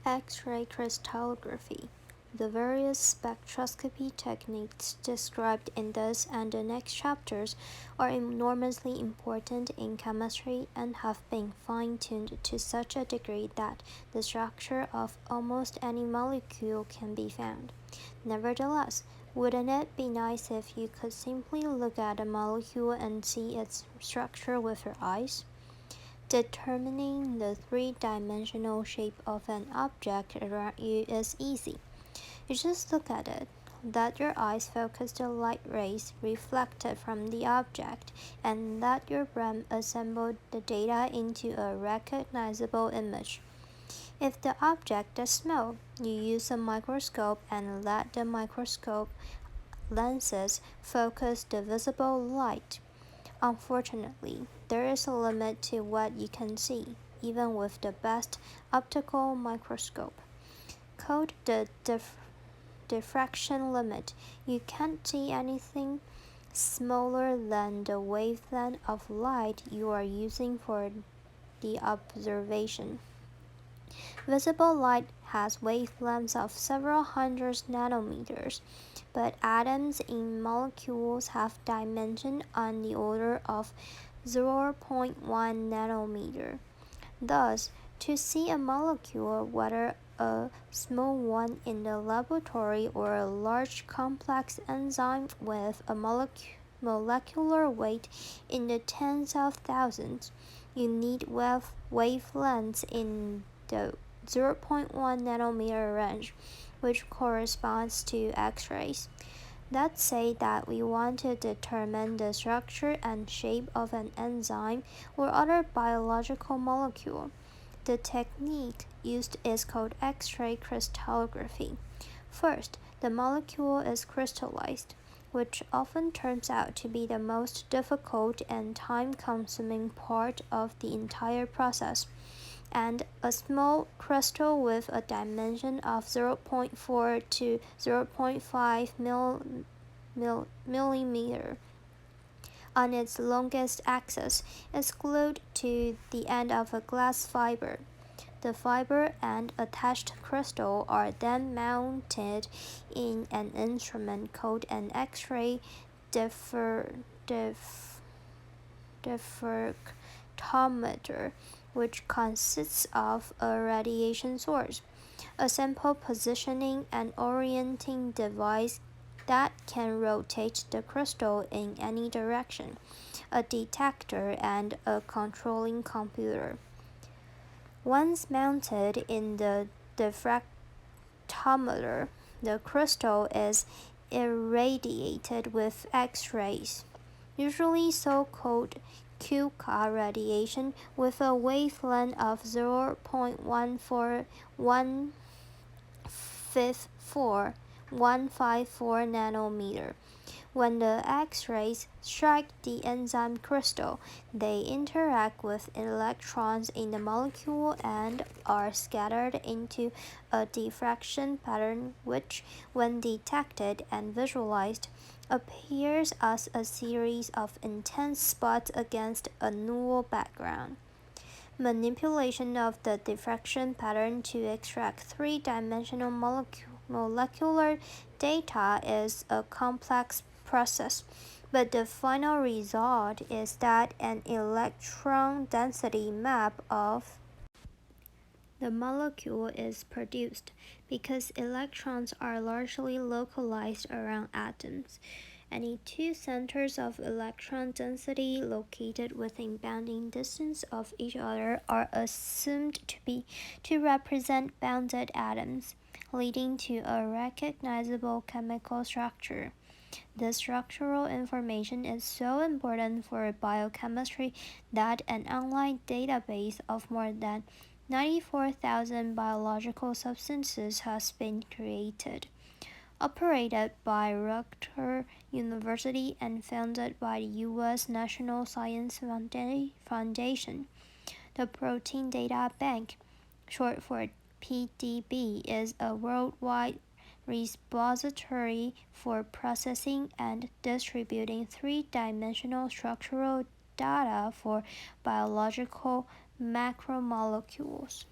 X-ray crystallography. The various spectroscopy techniques described in this and the next chapters are enormously important in chemistry and have been fine-tuned to such a degree that the structure of almost any molecule can be found. Nevertheless, wouldn't it be nice if you could simply look at a molecule and see its structure with your eyes? Determining the three-dimensional shape of an object around you is easy. You just look at it, let your eyes focus the light rays reflected from the object, and let your brain assemble the data into a recognizable image. If the object is small, you use a microscope and let the microscope lenses focus the visible light. Unfortunately, there is a limit to what you can see, even with the best optical microscope. Called the diffraction limit, you can't see anything smaller than the wavelength of light you are using for the observation. Visible light has wavelengths of several hundred nanometers, but atoms in molecules have dimensions on the order of 0.1 nanometer. Thus, to see a molecule, whether a small one in the laboratory or a large complex enzyme with a molecular weight in the tens of thousands, you need wavelengths in the 0.1 nanometer range, which corresponds to X-rays. Let's say that we want to determine the structure and shape of an enzyme or other biological molecule. The technique used is called X-ray crystallography. First, the molecule is crystallized, which often turns out to be the most difficult and time-consuming part of the entire process, and a small crystal with a dimension of 0.4 to 0.5 millimeter on its longest axis is glued to the end of a glass fiber. The fiber and attached crystal are then mounted in an instrument called an X-ray diffractometer, which consists of a radiation source, a simple positioning and orienting device that can rotate the crystal in any direction, a detector, and a controlling computer. Once mounted in the diffractometer, the crystal is irradiated with X-rays, usually so-called QK radiation, with a wavelength of 0.154 nanometer. When the X-rays strike the enzyme crystal, they interact with electrons in the molecule and are scattered into a diffraction pattern which, when detected and visualized, appears as a series of intense spots against a null background. Manipulation of the diffraction pattern to extract three-dimensional molecular data is a complex process, but the final result is that an electron density map of the molecule is produced. Because electrons are largely localized around atoms, any two centers of electron density located within bounding distance of each other are assumed to represent bounded atoms, leading to a recognizable chemical structure. This structural information is so important for biochemistry that an online database of more than 94,000 biological substances has been created. Operated by Rutgers University and funded by the U.S. National Science Foundation, the Protein Data Bank, short for PDB, is a worldwide repository for processing and distributing three-dimensional structural data for biological macromolecules.